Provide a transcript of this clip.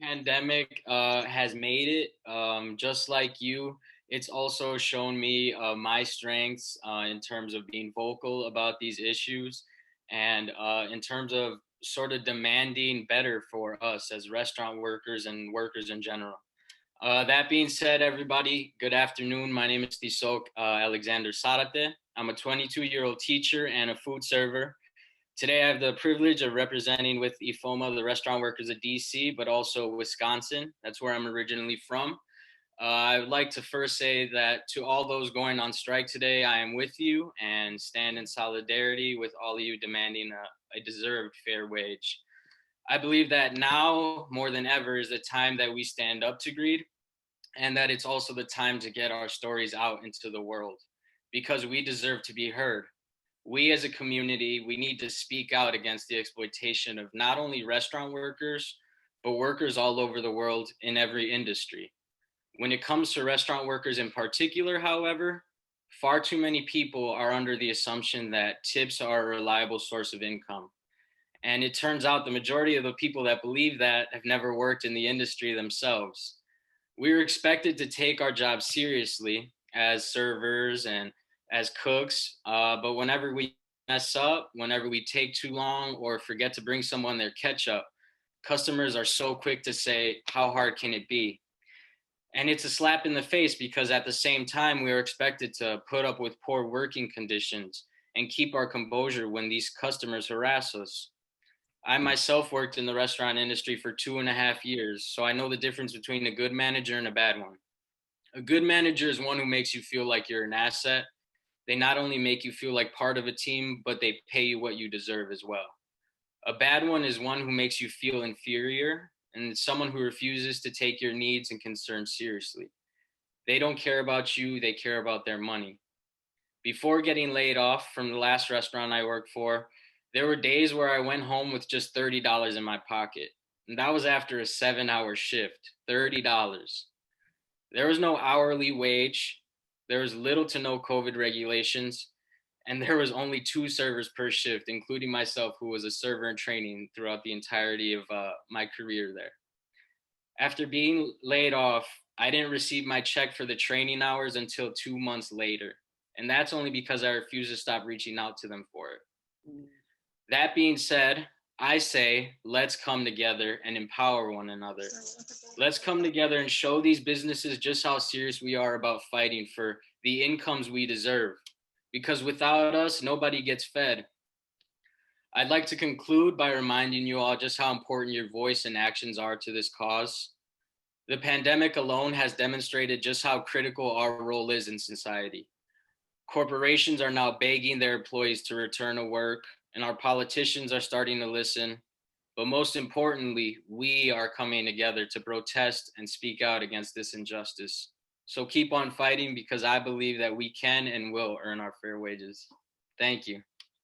pandemic has made it. Just like you, it's also shown me my strengths in terms of being vocal about these issues and in terms of sort of demanding better for us as restaurant workers and workers in general. That being said, everybody, good afternoon. My name is Tizoc Alexander Sarate. I'm a 22-year-old teacher and a food server. Today, I have the privilege of representing with IFOMA, the Restaurant Workers of DC, but also Wisconsin. That's where I'm originally from. I would like to first say that to all those going on strike today, I am with you and stand in solidarity with all of you demanding a deserved fair wage. I believe that now more than ever is the time that we stand up to greed, and that it's also the time to get our stories out into the world because we deserve to be heard. We as a community, we need to speak out against the exploitation of not only restaurant workers, but workers all over the world in every industry. When it comes to restaurant workers in particular, however, far too many people are under the assumption that tips are a reliable source of income. And it turns out the majority of the people that believe that have never worked in the industry themselves. We're expected to take our job seriously as servers and as cooks, but whenever we mess up, whenever we take too long or forget to bring someone their ketchup, customers are so quick to say, how hard can it be? And it's a slap in the face because at the same time, we are expected to put up with poor working conditions and keep our composure when these customers harass us. I myself worked in the restaurant industry for 2.5 years, so I know the difference between a good manager and a bad one. A good manager is one who makes you feel like you're an asset. They not only make you feel like part of a team, but they pay you what you deserve as well. A bad one is one who makes you feel inferior and someone who refuses to take your needs and concerns seriously. They don't care about you, they care about their money. Before getting laid off from the last restaurant I worked for, there were days where I went home with just $30 in my pocket. And that was after a 7-hour shift, $30. There was no hourly wage. There was little to no COVID regulations. And there was only 2 servers per shift, including myself, who was a server in training throughout the entirety of my career there. After being laid off, I didn't receive my check for the training hours until 2 months later. And that's only because I refused to stop reaching out to them for it. That being said, I say, let's come together and empower one another. Let's come together and show these businesses just how serious we are about fighting for the incomes we deserve. Because without us, nobody gets fed. I'd like to conclude by reminding you all just how important your voice and actions are to this cause. The pandemic alone has demonstrated just how critical our role is in society. Corporations are now begging their employees to return to work, and our politicians are starting to listen. But most importantly, we are coming together to protest and speak out against this injustice. So keep on fighting because I believe that we can and will earn our fair wages. Thank you.